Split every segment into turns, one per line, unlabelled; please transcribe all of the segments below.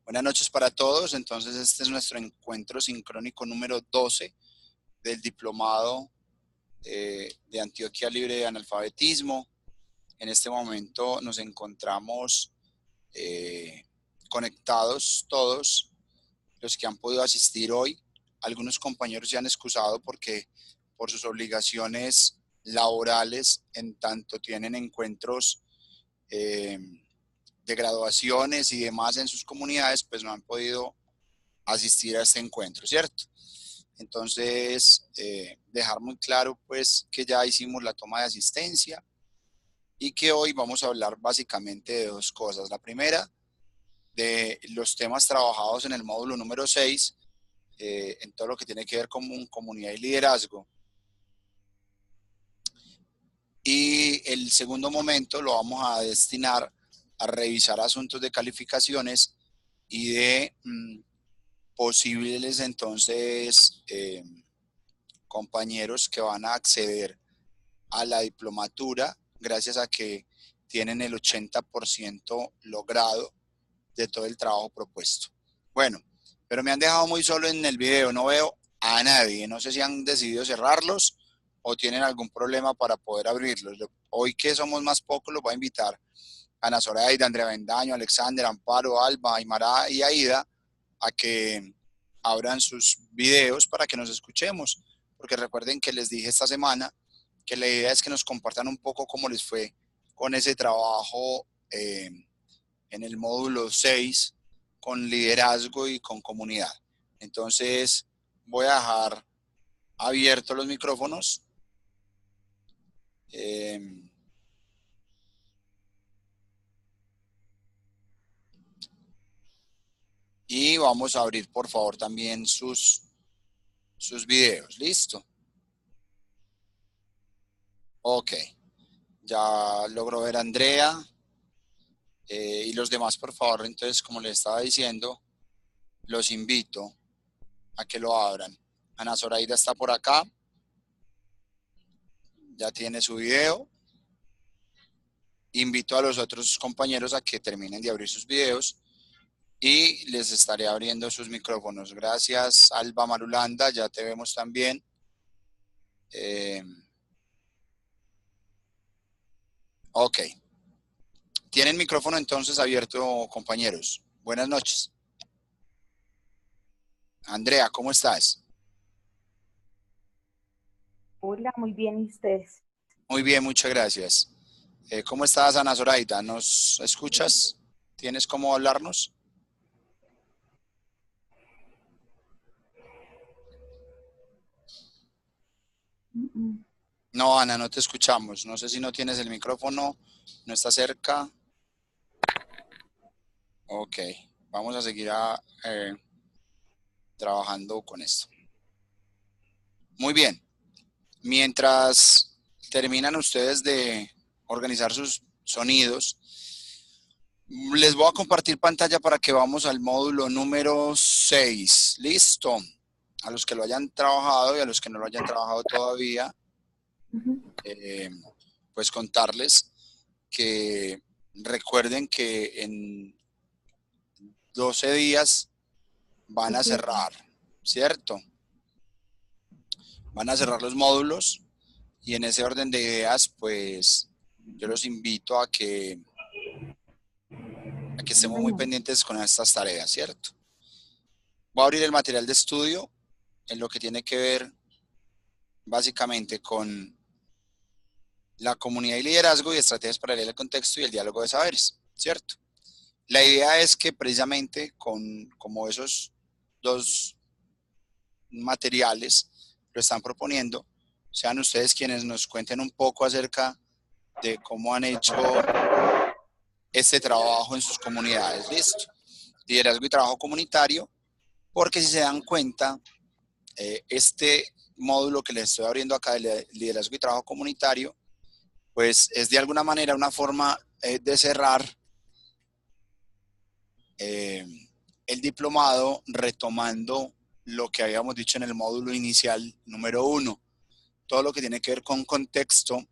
Buenas noches para todos. Entonces, este es nuestro encuentro sincrónico número 12 del diplomado de Antioquia Libre de Analfabetismo. En este momento nos encontramos conectados todos los que han podido asistir hoy. Algunos compañeros ya han excusado porque por sus obligaciones laborales, en tanto tienen encuentros de graduaciones y demás en sus comunidades, pues no han podido asistir a este encuentro, ¿cierto? Entonces, dejar muy claro pues que ya hicimos la toma de asistencia y que hoy vamos a hablar básicamente de dos cosas. La primera, de los temas trabajados en el módulo número 6, en todo lo que tiene que ver con comunidad y liderazgo. Y el segundo momento lo vamos a destinar a revisar asuntos de calificaciones y de posibles entonces compañeros que van a acceder a la diplomatura gracias a que tienen el 80% logrado de todo el trabajo propuesto. Bueno, pero me han dejado muy solo en el video, no veo a nadie, no sé si han decidido cerrarlos o tienen algún problema para poder abrirlos. Hoy que somos más pocos, los voy a invitar a Ana Zoraida, Andrea Bendaño, Alexander, Amparo, Alba, Aymara y Aida a que abran sus videos para que nos escuchemos, porque recuerden que les dije esta semana que la idea es que nos compartan un poco cómo les fue con ese trabajo en el módulo 6 con liderazgo y con comunidad. Entonces voy a dejar abiertos los micrófonos. Y vamos a abrir, por favor, también sus videos. ¿Listo? Ok. Ya logró ver a Andrea. Y los demás, por favor, entonces, como les estaba diciendo, los invito a que lo abran. Ana Zoraida está por acá. Ya tiene su video. Invito a los otros compañeros a que terminen de abrir sus videos y les estaré abriendo sus micrófonos. Gracias, Alba Marulanda, ya te vemos también. Ok. Tienen micrófono entonces abierto, compañeros. Buenas noches. Andrea, ¿cómo estás?
Hola, muy bien, ¿y ustedes?
Muy bien, muchas gracias. ¿Cómo estás, Ana Zoraida? ¿Nos escuchas? ¿Tienes cómo hablarnos? No, Ana, no te escuchamos. No sé si no tienes el micrófono, no está cerca. Ok, vamos a seguir trabajando con esto. Muy bien. Mientras terminan ustedes de organizar sus sonidos, les voy a compartir pantalla para que vamos al módulo número 6. ¿Listo? A los que lo hayan trabajado y a los que no lo hayan trabajado todavía, pues contarles que recuerden que en 12 días van a cerrar, ¿cierto? Van a cerrar los módulos y en ese orden de ideas, pues yo los invito a que estemos muy pendientes con estas tareas, ¿cierto? Voy a abrir el material de estudio en lo que tiene que ver básicamente con la comunidad y liderazgo y estrategias para leer el contexto y el diálogo de saberes, ¿cierto? La idea es que precisamente como esos dos materiales lo están proponiendo, sean ustedes quienes nos cuenten un poco acerca de cómo han hecho este trabajo en sus comunidades. ¿Listo? Liderazgo y trabajo comunitario, porque si se dan cuenta, este módulo que les estoy abriendo acá de liderazgo y trabajo comunitario, pues es de alguna manera una forma de cerrar el diplomado retomando lo que habíamos dicho en el módulo inicial número 1, todo lo que tiene que ver con contexto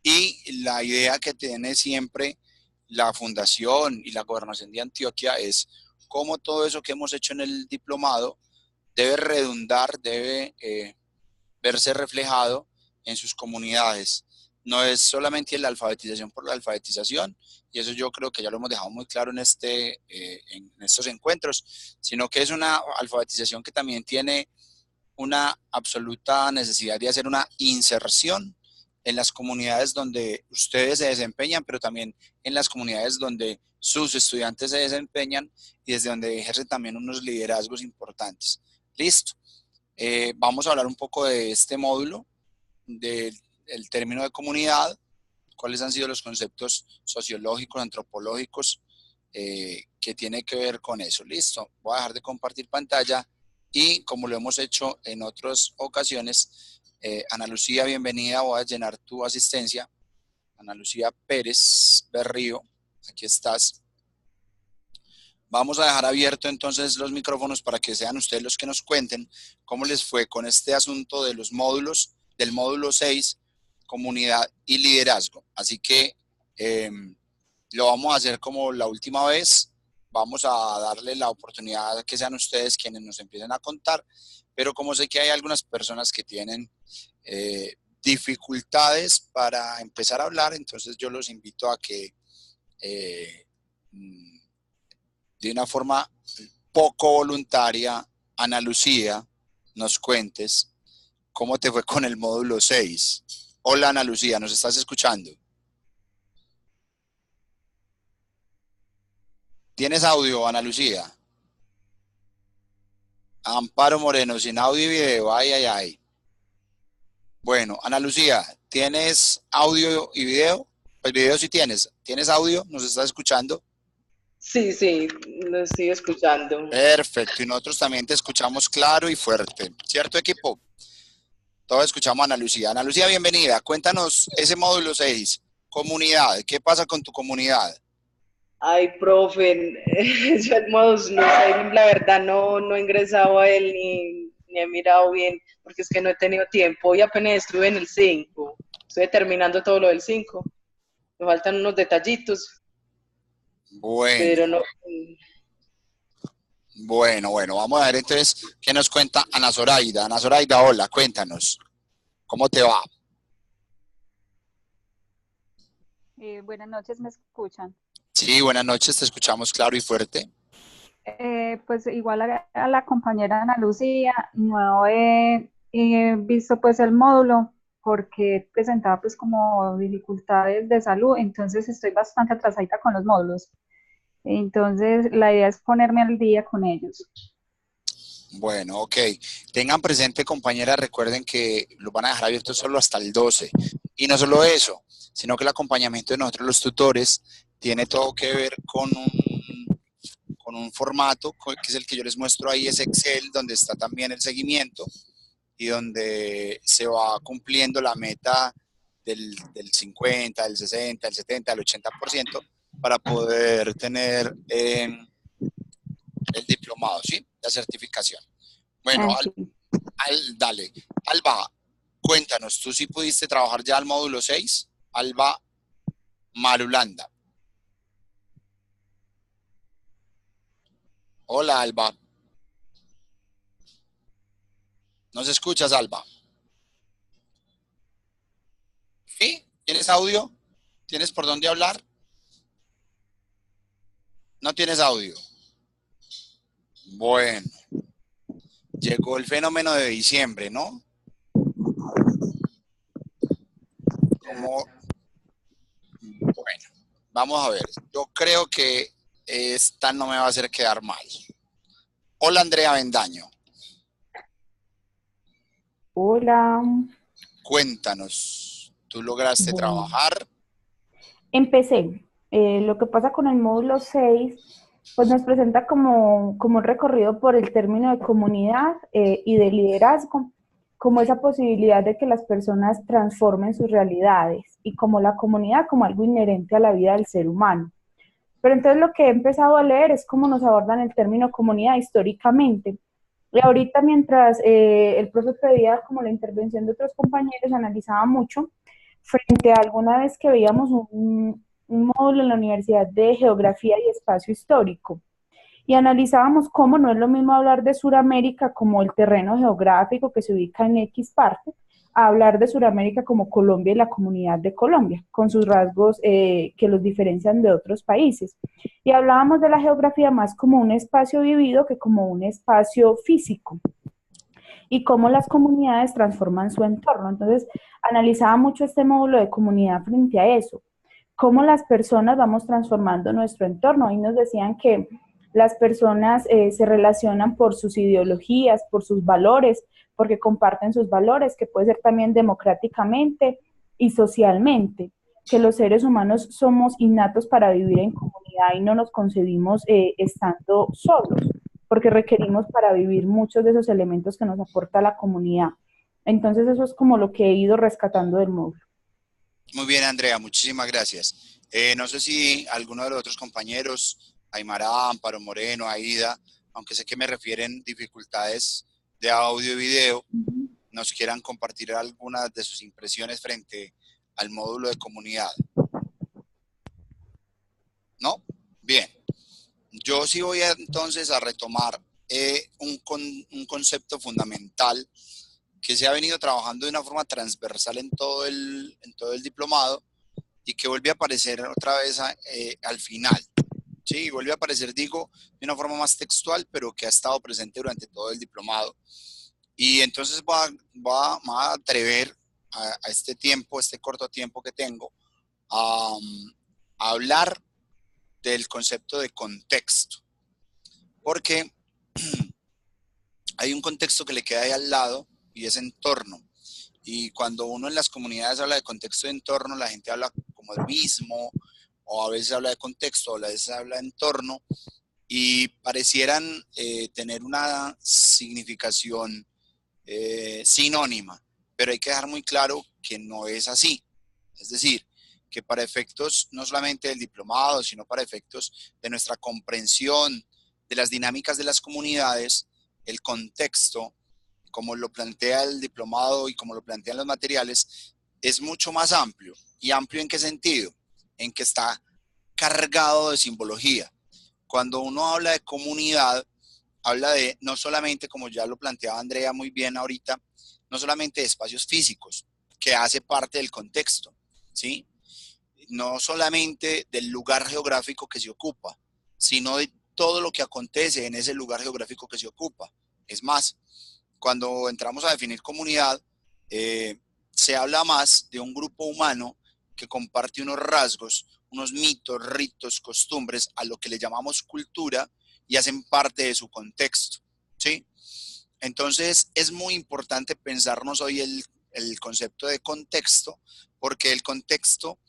y la idea que tiene siempre la Fundación y la Gobernación de Antioquia es cómo todo eso que hemos hecho en el diplomado debe redundar, debe verse reflejado en sus comunidades. No es solamente la alfabetización por la alfabetización, y eso yo creo que ya lo hemos dejado muy claro en estos encuentros, sino que es una alfabetización que también tiene una absoluta necesidad de hacer una inserción en las comunidades donde ustedes se desempeñan, pero también en las comunidades donde sus estudiantes se desempeñan y desde donde ejercen también unos liderazgos importantes. Listo. Vamos a hablar un poco de este módulo, del término de comunidad, cuáles han sido los conceptos sociológicos, antropológicos que tiene que ver con eso. Listo. Voy a dejar de compartir pantalla y como lo hemos hecho en otras ocasiones, Ana Lucía, bienvenida, voy a llenar tu asistencia. Ana Lucía Pérez Berrío, aquí estás. Vamos a dejar abierto entonces los micrófonos para que sean ustedes los que nos cuenten cómo les fue con este asunto de los módulos, del módulo 6, comunidad y liderazgo. Así que lo vamos a hacer como la última vez. Vamos a darle la oportunidad a que sean ustedes quienes nos empiecen a contar, pero como sé que hay algunas personas que tienen dificultades para empezar a hablar, entonces yo los invito a que de una forma poco voluntaria, Ana Lucía, nos cuentes cómo te fue con el módulo 6. Hola Ana Lucía, ¿nos estás escuchando? ¿Tienes audio, Ana Lucía? Amparo Moreno, sin audio y video, ay, ay, ay. Bueno, Ana Lucía, ¿tienes audio y video? Pues video sí tienes. ¿Tienes audio? ¿Nos estás escuchando?
Sí, sí, lo estoy escuchando.
Perfecto, y nosotros también te escuchamos claro y fuerte. ¿Cierto, equipo? Todos escuchamos a Ana Lucía. Ana Lucía, bienvenida. Cuéntanos ese módulo 6, comunidad. ¿Qué pasa con tu comunidad?
Ay, profe, yo el modus no sé, la verdad no he ingresado a él ni he mirado bien, porque es que no he tenido tiempo. Hoy apenas estuve en el 5, estoy terminando todo lo del 5. Me faltan unos detallitos,
Bueno,
pero no.
bueno, vamos a ver entonces qué nos cuenta Ana Zoraida. Ana Zoraida, hola, cuéntanos. ¿Cómo te va?
Buenas noches, ¿me escuchan?
Sí, buenas noches, te escuchamos claro y fuerte.
Pues igual a la compañera Ana Lucía, no he visto pues el módulo porque presentaba pues como dificultades de salud, entonces estoy bastante atrasadita con los módulos. Entonces la idea es ponerme al día con ellos.
Bueno, ok. Tengan presente, compañeras, recuerden que lo van a dejar abierto solo hasta el 12. Y no solo eso, sino que el acompañamiento de nosotros los tutores tiene todo que ver con un formato que es el que yo les muestro ahí, es Excel, donde está también el seguimiento y donde se va cumpliendo la meta del 50, del 60, del 70, del 80% para poder tener el diplomado, ¿sí? La certificación. Bueno,
Sí.
dale. Alba, cuéntanos, ¿tú sí pudiste trabajar ya al módulo 6? Alba Marulanda. Hola, Alba. ¿Nos escuchas, Alba? ¿Sí? ¿Tienes audio? ¿Tienes por dónde hablar? ¿No tienes audio? Bueno, llegó el fenómeno de diciembre, ¿no? Como, bueno, vamos a ver. Yo creo que esta no me va a hacer quedar mal. Hola, Andrea Bendaño.
Hola.
Cuéntanos, ¿tú lograste trabajar?
Empecé. Lo que pasa con el módulo 6, pues nos presenta como un recorrido por el término de comunidad y de liderazgo, como esa posibilidad de que las personas transformen sus realidades y como la comunidad como algo inherente a la vida del ser humano. Pero entonces lo que he empezado a leer es cómo nos abordan el término comunidad históricamente. Y ahorita mientras el profe pedía como la intervención de otros compañeros, analizaba mucho frente a alguna vez que veíamos un módulo en la Universidad de Geografía y Espacio Histórico. y analizábamos cómo no es lo mismo hablar de Sudamérica como el terreno geográfico que se ubica en X parte, a hablar de Sudamérica como Colombia y la comunidad de Colombia, con sus rasgos que los diferencian de otros países. Y hablábamos de la geografía más como un espacio vivido que como un espacio físico y cómo las comunidades transforman su entorno. Entonces, analizaba mucho este módulo de comunidad frente a eso, cómo las personas vamos transformando nuestro entorno. Ahí nos decían que las personas se relacionan por sus ideologías, por sus valores, porque comparten sus valores, que puede ser también democráticamente y socialmente, que los seres humanos somos innatos para vivir en comunidad y no nos concebimos estando solos, porque requerimos para vivir muchos de esos elementos que nos aporta la comunidad. Entonces eso es como lo que he ido rescatando del módulo.
Muy bien, Andrea, muchísimas gracias. No sé si alguno de los otros compañeros, Aymara, Amparo, Moreno, Aida, aunque sé que me refieren dificultades de audio y video, nos quieran compartir algunas de sus impresiones frente al módulo de comunidad. ¿No? Bien. Yo sí voy entonces a retomar un concepto fundamental que se ha venido trabajando de una forma transversal en todo el diplomado y que vuelve a aparecer otra vez al final. Sí, vuelve a aparecer, digo, de una forma más textual, pero que ha estado presente durante todo el diplomado. Y entonces voy a atrever a este tiempo, este corto tiempo que tengo, a hablar del concepto de contexto. Porque hay un contexto que le queda ahí al lado y es entorno. Y cuando uno en las comunidades habla de contexto de entorno, la gente habla como del mismo, o a veces habla de contexto, o a veces habla de entorno, y parecieran tener una significación sinónima, pero hay que dejar muy claro que no es así. Es decir, que para efectos no solamente del diplomado, sino para efectos de nuestra comprensión de las dinámicas de las comunidades, el contexto, como lo plantea el diplomado y como lo plantean los materiales, es mucho más amplio. ¿Y amplio en qué sentido? En que está cargado de simbología. Cuando uno habla de comunidad, habla de no solamente, como ya lo planteaba Andrea muy bien ahorita, no solamente de espacios físicos, que hace parte del contexto, ¿sí? No solamente del lugar geográfico que se ocupa, sino de todo lo que acontece en ese lugar geográfico que se ocupa. Es más, cuando entramos a definir comunidad, se habla más de un grupo humano que comparte unos rasgos, unos mitos, ritos, costumbres, a lo que le llamamos cultura y hacen parte de su contexto, ¿sí? Entonces, es muy importante pensarnos hoy el concepto de contexto, porque el contexto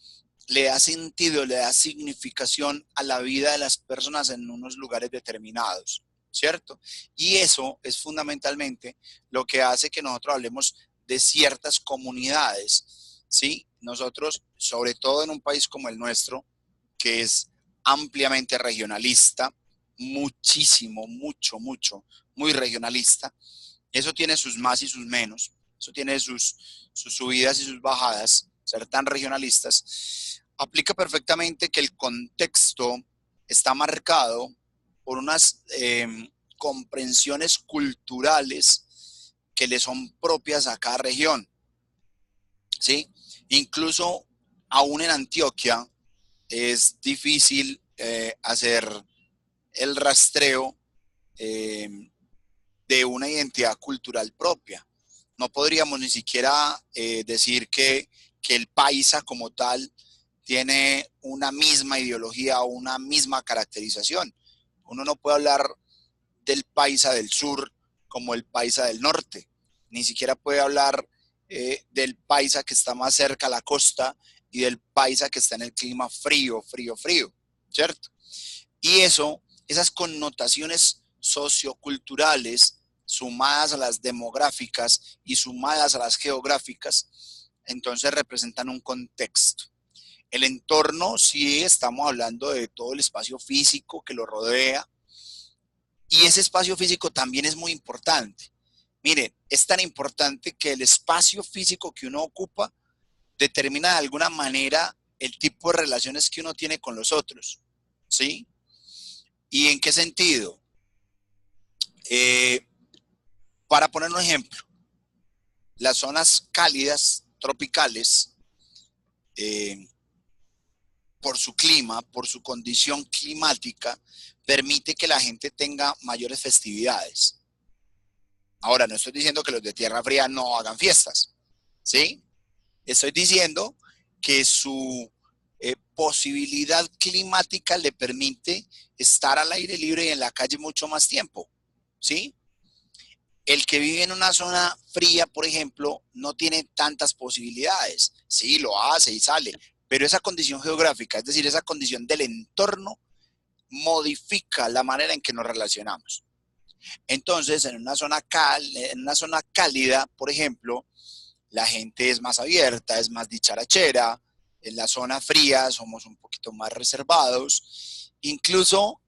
le da sentido, le da significación a la vida de las personas en unos lugares determinados, ¿cierto? Y eso es fundamentalmente lo que hace que nosotros hablemos de ciertas comunidades, ¿sí? Nosotros, sobre todo en un país como el nuestro, que es ampliamente regionalista, muchísimo, muy regionalista, eso tiene sus más y sus menos, eso tiene sus subidas y sus bajadas, ser tan regionalistas, aplica perfectamente que el contexto está marcado por unas comprensiones culturales que le son propias a cada región, ¿sí? Incluso aún en Antioquia es difícil hacer el rastreo de una identidad cultural propia. No podríamos ni siquiera decir que el paisa como tal tiene una misma ideología o una misma caracterización. Uno no puede hablar del paisa del sur como el paisa del norte. Ni siquiera puede hablar del paisa que está más cerca a la costa y del paisa que está en el clima frío, ¿cierto? Y esas connotaciones socioculturales, sumadas a las demográficas y sumadas a las geográficas, entonces representan un contexto. El entorno, sí, estamos hablando de todo el espacio físico que lo rodea, y ese espacio físico también es muy importante. Mire, es tan importante que el espacio físico que uno ocupa determina de alguna manera el tipo de relaciones que uno tiene con los otros, ¿sí? ¿Y en qué sentido? Para poner un ejemplo, las zonas cálidas, tropicales, por su clima, por su condición climática, permite que la gente tenga mayores festividades. Ahora, no estoy diciendo que los de tierra fría no hagan fiestas, ¿sí? Estoy diciendo que su posibilidad climática le permite estar al aire libre y en la calle mucho más tiempo, ¿sí? El que vive en una zona fría, por ejemplo, no tiene tantas posibilidades. Sí, lo hace y sale, pero esa condición geográfica, es decir, esa condición del entorno, modifica la manera en que nos relacionamos. Entonces, en una zona cálida, por ejemplo, la gente es más abierta, es más dicharachera. En la zona fría somos un poquito más reservados. Incluso,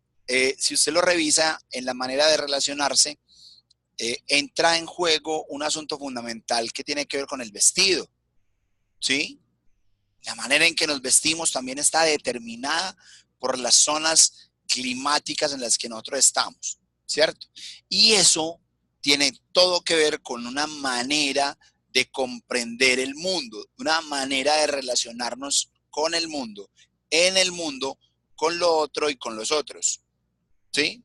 si usted lo revisa en la manera de relacionarse, entra en juego un asunto fundamental que tiene que ver con el vestido, ¿sí? La manera en que nos vestimos también está determinada por las zonas climáticas en las que nosotros estamos, ¿cierto? Y eso tiene todo que ver con una manera de comprender el mundo, una manera de relacionarnos con el mundo, en el mundo, con lo otro y con los otros, ¿sí?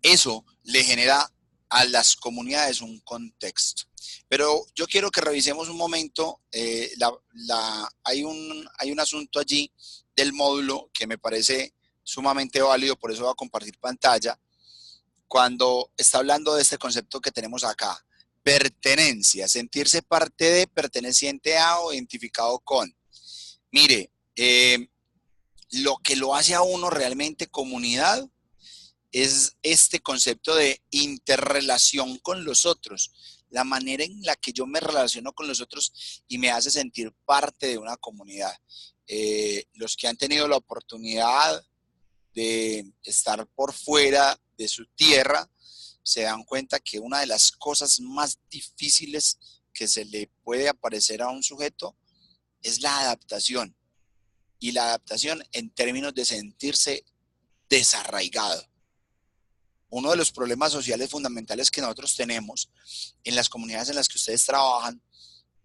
Eso le genera a las comunidades un contexto. Pero yo quiero que revisemos un momento, hay un asunto allí del módulo que me parece sumamente válido, por eso voy a compartir pantalla, cuando está hablando de este concepto que tenemos acá, pertenencia, sentirse parte de, perteneciente a o identificado con. Mire, lo que lo hace a uno realmente comunidad es este concepto de interrelación con los otros, la manera en la que yo me relaciono con los otros y me hace sentir parte de una comunidad. Los que han tenido la oportunidad de estar por fuera de su tierra, se dan cuenta que una de las cosas más difíciles que se le puede aparecer a un sujeto es la adaptación. Y la adaptación en términos de sentirse desarraigado. Uno de los problemas sociales fundamentales que nosotros tenemos en las comunidades en las que ustedes trabajan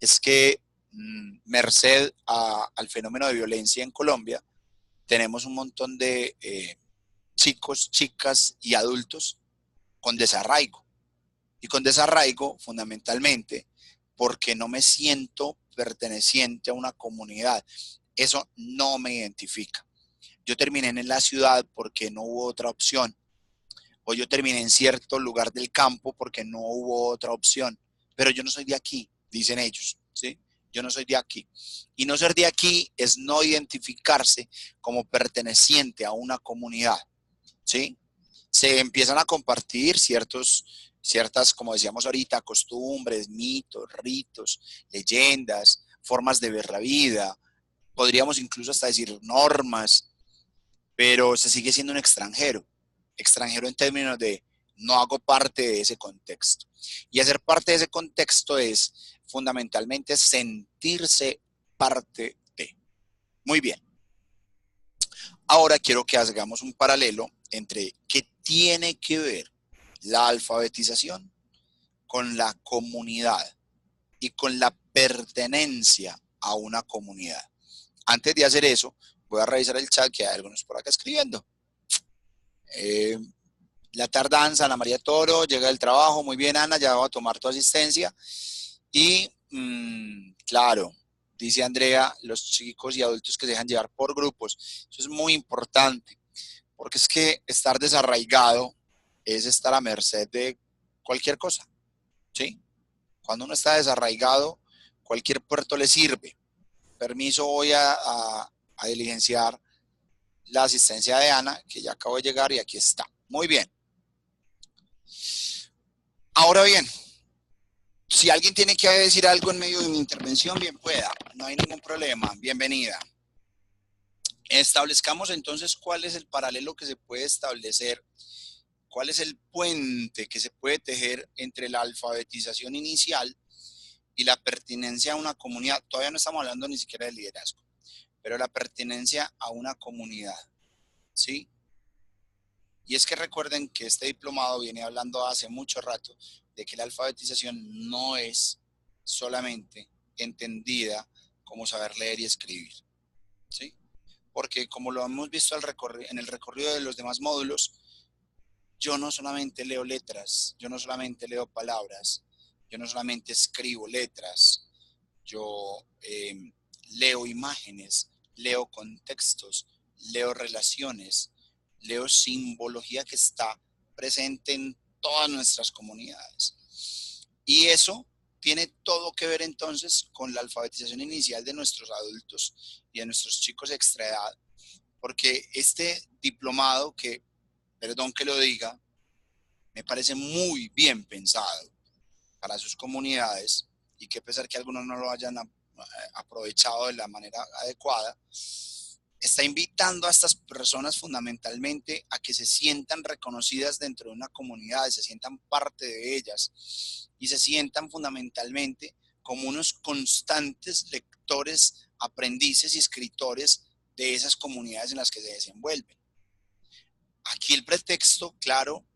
es que, merced al fenómeno de violencia en Colombia, tenemos un montón de chicos, chicas y adultos con desarraigo. Y con desarraigo fundamentalmente porque no me siento perteneciente a una comunidad. Eso no me identifica. Yo terminé en la ciudad porque no hubo otra opción. O yo terminé en cierto lugar del campo porque no hubo otra opción. Pero yo no soy de aquí, dicen ellos, ¿sí? Yo no soy de aquí. Y no ser de aquí es no identificarse como perteneciente a una comunidad, ¿sí? Se empiezan a compartir ciertas, como decíamos ahorita, costumbres, mitos, ritos, leyendas, formas de ver la vida. Podríamos incluso hasta decir normas, pero se sigue siendo un extranjero. Extranjero en términos de no hago parte de ese contexto. Y hacer parte de ese contexto es fundamentalmente sentirse parte de. Muy bien. Ahora quiero que hagamos un paralelo entre qué tiene que ver la alfabetización con la comunidad y con la pertenencia a una comunidad. Antes de hacer eso, voy a revisar el chat que hay algunos por acá escribiendo. La tardanza, Ana María Toro, llega del trabajo, muy bien Ana, ya va a tomar tu asistencia. Y claro, dice Andrea, los chicos y adultos que se dejan llevar por grupos, eso es muy importante, porque es que estar desarraigado es estar a merced de cualquier cosa, ¿sí? Cuando uno está desarraigado, cualquier puerto le sirve. Permiso, voy a diligenciar la asistencia de Ana, que ya acabo de llegar y aquí está. Muy bien. Ahora bien, si alguien tiene que decir algo en medio de mi intervención, bien pueda. No hay ningún problema. Bienvenida. Establezcamos entonces cuál es el paralelo que se puede establecer, cuál es el puente que se puede tejer entre la alfabetización inicial y la pertinencia a una comunidad. Todavía no estamos hablando ni siquiera de liderazgo, pero la pertinencia a una comunidad, ¿sí? Y es que recuerden que este diplomado viene hablando hace mucho rato de que la alfabetización no es solamente entendida como saber leer y escribir, ¿sí? Porque como lo hemos visto en el recorrido de los demás módulos, yo no solamente leo letras, yo no solamente leo palabras, yo no solamente escribo letras, yo leo imágenes, leo contextos, leo relaciones, leo simbología que está presente en todas nuestras comunidades. Y eso tiene todo que ver entonces con la alfabetización inicial de nuestros adultos y de nuestros chicos extra edad, porque este diplomado, que perdón que lo diga, me parece muy bien pensado para sus comunidades, y que a pesar que algunos no lo hayan aprovechado de la manera adecuada, está invitando a estas personas fundamentalmente a que se sientan reconocidas dentro de una comunidad, se sientan parte de ellas y se sientan fundamentalmente como unos constantes lectores, aprendices y escritores de esas comunidades en las que se desenvuelven. Aquí el pretexto, claro,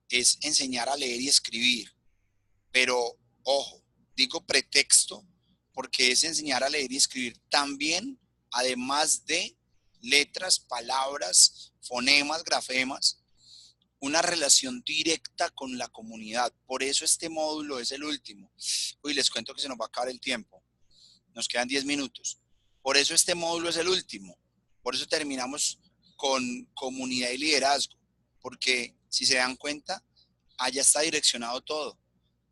es enseñar a leer y escribir, pero ojo, digo pretexto porque es enseñar a leer y escribir también, además de letras, palabras, fonemas, grafemas, una relación directa con la comunidad. Por eso este módulo es el último. Uy, les cuento que se nos va a acabar el tiempo. Nos quedan 10 minutos. Por eso este módulo es el último. Por eso terminamos con comunidad y liderazgo. Porque si se dan cuenta, allá está direccionado todo.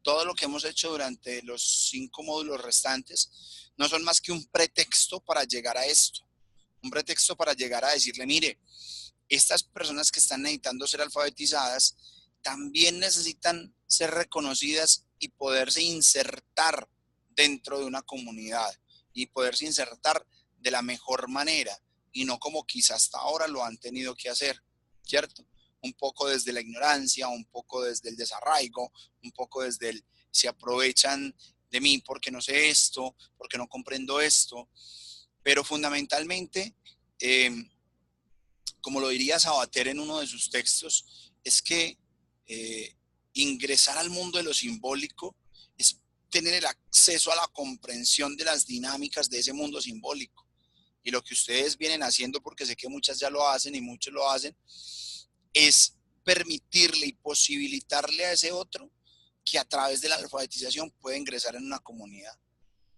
Todo lo que hemos hecho durante los 5 módulos restantes no son más que un pretexto para llegar a esto. Un pretexto para llegar a decirle, mire, estas personas que están necesitando ser alfabetizadas también necesitan ser reconocidas y poderse insertar dentro de una comunidad y poderse insertar de la mejor manera y no como quizás hasta ahora lo han tenido que hacer, ¿cierto? Un poco desde la ignorancia, un poco desde el desarraigo, un poco desde el se aprovechan de mí porque no sé esto, porque no comprendo esto, pero fundamentalmente, como lo diría Sabater en uno de sus textos, es que ingresar al mundo de lo simbólico es tener el acceso a la comprensión de las dinámicas de ese mundo simbólico. Y lo que ustedes vienen haciendo, porque sé que muchas ya lo hacen y muchos lo hacen, es permitirle y posibilitarle a ese otro que a través de la alfabetización puede ingresar en una comunidad.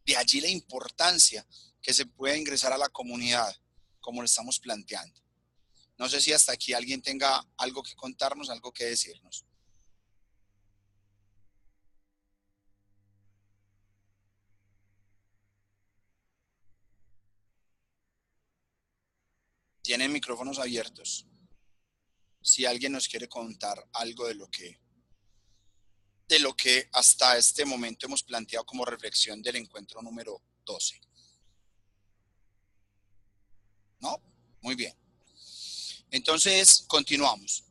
De allí la importancia que se pueda ingresar a la comunidad, como lo estamos planteando. No sé si hasta aquí alguien tenga algo que contarnos, algo que decirnos. Tienen micrófonos abiertos. Si alguien nos quiere contar algo de lo que hasta este momento hemos planteado como reflexión del encuentro número 12. ¿No? Muy bien. Entonces, continuamos.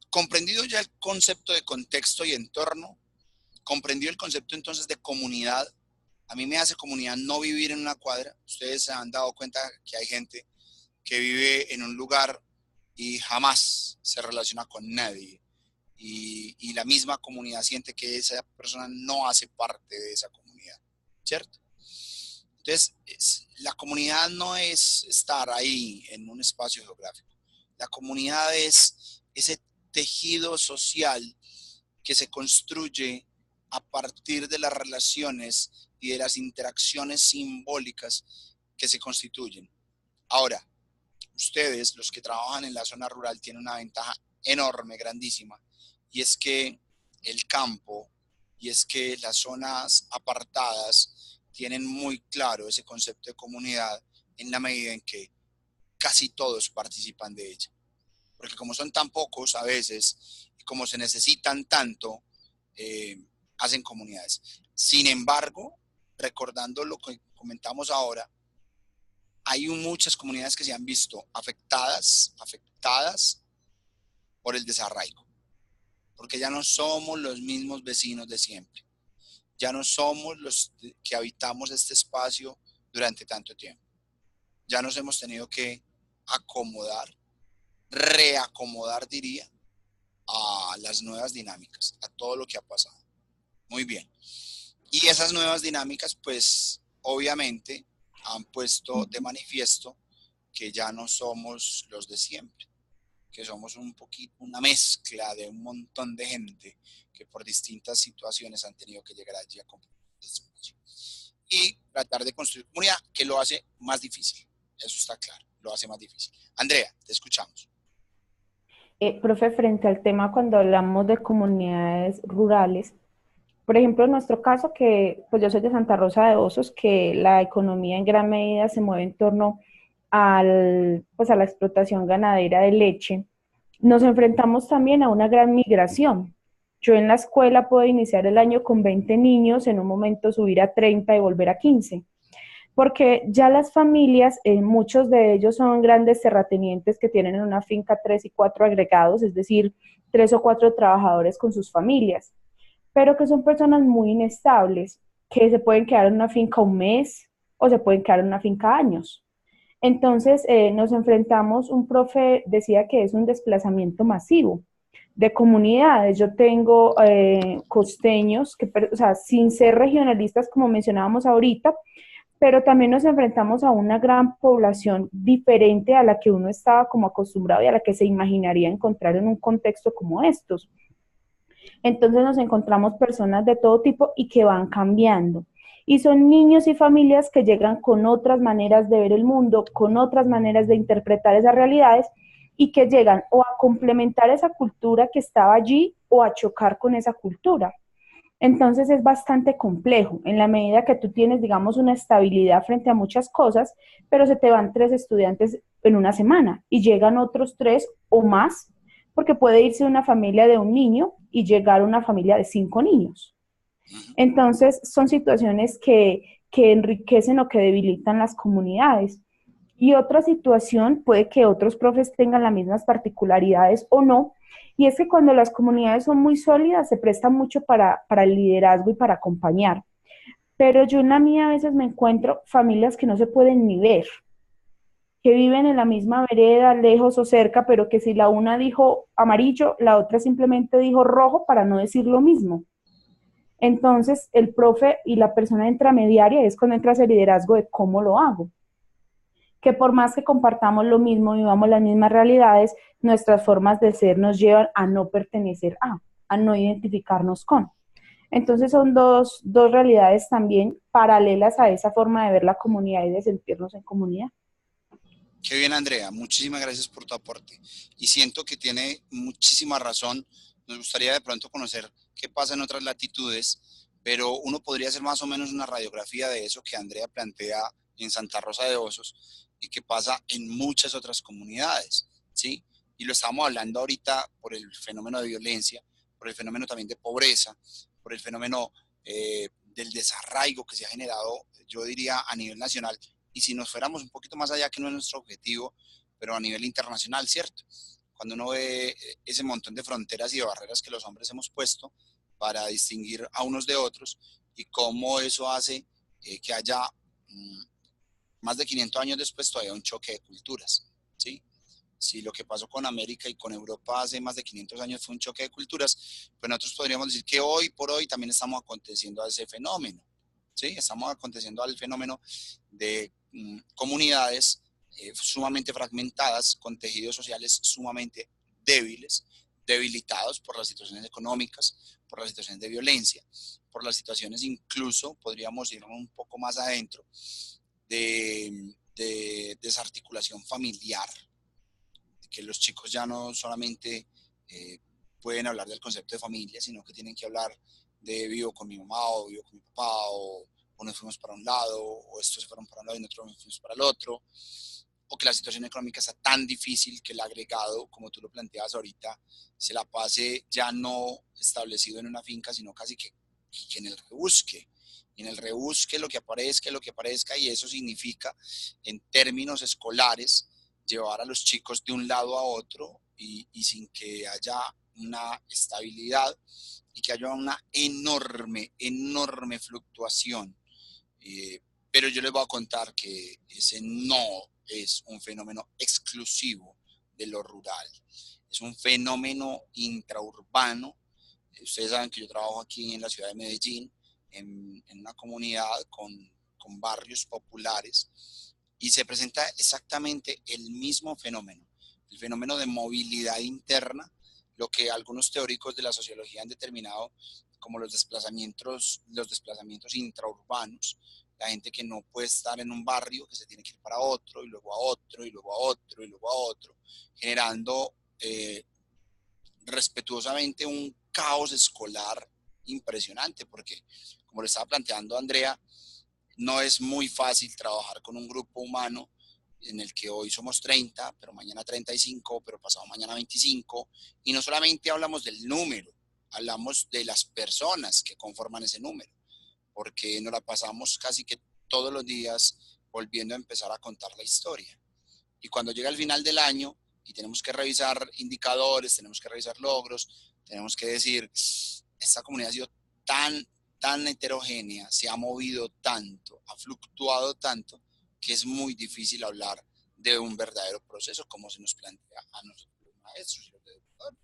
Comprendido ya el concepto de contexto y entorno, comprendido el concepto entonces de comunidad. A mí me hace comunidad no vivir en una cuadra. Ustedes se han dado cuenta que hay gente que vive en un lugar y jamás se relaciona con nadie. Y la misma comunidad siente que esa persona no hace parte de esa comunidad, ¿cierto? Entonces, la comunidad no es estar ahí en un espacio geográfico. La comunidad es ese tejido social que se construye a partir de las relaciones y de las interacciones simbólicas que se constituyen. Ahora, ustedes, los que trabajan en la zona rural, tienen una ventaja enorme, grandísima, y es que el campo y es que las zonas apartadas tienen muy claro ese concepto de comunidad en la medida en que casi todos participan de ella. Porque como son tan pocos a veces y como se necesitan tanto, hacen comunidades. Sin embargo, recordando lo que comentamos ahora, hay muchas comunidades que se han visto afectadas por el desarraigo, porque ya no somos los mismos vecinos de siempre, ya no somos los que habitamos este espacio durante tanto tiempo, ya nos hemos tenido que acomodar, reacomodar, diría, a las nuevas dinámicas, a todo lo que ha pasado. Muy bien. Y esas nuevas dinámicas, pues, obviamente, han puesto de manifiesto que ya no somos los de siempre, que somos un poquito, una mezcla de un montón de gente que por distintas situaciones han tenido que llegar allí a compartir espacio. Y tratar de construir comunidad, que lo hace más difícil. Eso está claro, lo hace más difícil. Andrea, te escuchamos.
Profe, frente al tema cuando hablamos de comunidades rurales, por ejemplo, en nuestro caso, que pues yo soy de Santa Rosa de Osos, que la economía en gran medida se mueve en torno pues a la explotación ganadera de leche, nos enfrentamos también a una gran migración. Yo en la escuela puedo iniciar el año con 20 niños, en un momento subir a 30 y volver a 15 porque ya las familias, muchos de ellos son grandes terratenientes que tienen en una finca 3 y 4 agregados, es decir, 3 o 4 trabajadores con sus familias, pero que son personas muy inestables, que se pueden quedar en una finca un mes o se pueden quedar en una finca años. Entonces nos enfrentamos, un profe decía que es un desplazamiento masivo de comunidades. Yo tengo costeños, que, o sea, sin ser regionalistas como mencionábamos ahorita, pero también nos enfrentamos a una gran población diferente a la que uno estaba como acostumbrado y a la que se imaginaría encontrar en un contexto como estos. Entonces nos encontramos personas de todo tipo y que van cambiando. Y son niños y familias que llegan con otras maneras de ver el mundo, con otras maneras de interpretar esas realidades y que llegan o a complementar esa cultura que estaba allí o a chocar con esa cultura. Entonces es bastante complejo en la medida que tú tienes, digamos, una estabilidad frente a muchas cosas, pero se te van 3 estudiantes en una semana y llegan otros 3 o más, porque puede irse una familia de un niño y llegar una familia de 5 niños. Entonces son situaciones que enriquecen o que debilitan las comunidades. Y otra situación puede que otros profes tengan las mismas particularidades o no, y es que cuando las comunidades son muy sólidas se presta mucho para el liderazgo y para acompañar. Pero yo en la mía a veces me encuentro familias que no se pueden ni ver, que viven en la misma vereda, lejos o cerca, pero que si la una dijo amarillo, la otra simplemente dijo rojo para no decir lo mismo. Entonces el profe y la persona intermediaria es cuando entra ese liderazgo de cómo lo hago, que por más que compartamos lo mismo, vivamos las mismas realidades, nuestras formas de ser nos llevan a no pertenecer a no identificarnos con. Entonces son dos realidades también paralelas a esa forma de ver la comunidad y de sentirnos en comunidad.
Qué bien, Andrea. Muchísimas gracias por tu aporte. Y siento que tiene muchísima razón. Nos gustaría de pronto conocer qué pasa en otras latitudes, pero uno podría hacer más o menos una radiografía de eso que Andrea plantea en Santa Rosa de Osos y que pasa en muchas otras comunidades, ¿sí? Y lo estamos hablando ahorita por el fenómeno de violencia, por el fenómeno también de pobreza, por el fenómeno del desarraigo que se ha generado, yo diría, a nivel nacional. Y si nos fuéramos un poquito más allá, que no es nuestro objetivo, pero a nivel internacional, ¿cierto? Cuando uno ve ese montón de fronteras y de barreras que los hombres hemos puesto para distinguir a unos de otros y cómo eso hace que haya más de 500 años después todavía un choque de culturas, ¿sí? Si lo que pasó con América y con Europa hace más de 500 años fue un choque de culturas, pues nosotros podríamos decir que hoy por hoy también estamos aconteciendo a ese fenómeno, ¿sí? Estamos aconteciendo al fenómeno de comunidades sumamente fragmentadas, con tejidos sociales sumamente débiles, debilitados por las situaciones económicas, por las situaciones de violencia, por las situaciones incluso, podríamos ir un poco más adentro, de desarticulación familiar, que los chicos ya no solamente pueden hablar del concepto de familia, sino que tienen que hablar de vivo con mi mamá o vivo con mi papá o nos fuimos para un lado o estos se fueron para un lado y nosotros nos fuimos para el otro, o que la situación económica está tan difícil que el agregado, como tú lo planteabas ahorita, se la pase ya no establecido en una finca, sino casi que en el rebusque. Y en el rebusque lo que aparezca, y eso significa, en términos escolares, llevar a los chicos de un lado a otro y sin que haya una estabilidad y que haya una enorme, enorme fluctuación. Pero yo les voy a contar que ese no es un fenómeno exclusivo de lo rural. Es un fenómeno intraurbano. Ustedes saben que yo trabajo aquí en la ciudad de Medellín, en una comunidad con barrios populares, y se presenta exactamente el mismo fenómeno, el fenómeno de movilidad interna, lo que algunos teóricos de la sociología han determinado como los desplazamientos intraurbanos, la gente que no puede estar en un barrio, que se tiene que ir para otro, y luego a otro, y luego a otro, y luego a otro, generando respetuosamente un caos escolar impresionante, porque como le estaba planteando Andrea, no es muy fácil trabajar con un grupo humano en el que hoy somos 30, pero mañana 35, pero pasado mañana 25, y no solamente hablamos del número, hablamos de las personas que conforman ese número, porque nos la pasamos casi que todos los días volviendo a empezar a contar la historia. Y cuando llega el final del año y tenemos que revisar indicadores, tenemos que revisar logros, tenemos que decir, esta comunidad ha sido tan heterogénea, se ha movido tanto, ha fluctuado tanto, que es muy difícil hablar de un verdadero proceso como se nos plantea a nosotros los maestros y los educadores.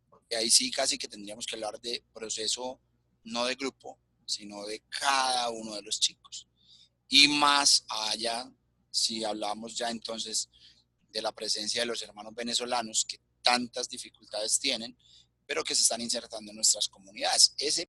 Porque ahí sí casi que tendríamos que hablar de proceso no de grupo, sino de cada uno de los chicos. Y más allá, si hablamos ya entonces de la presencia de los hermanos venezolanos que tantas dificultades tienen, pero que se están insertando en nuestras comunidades. Ese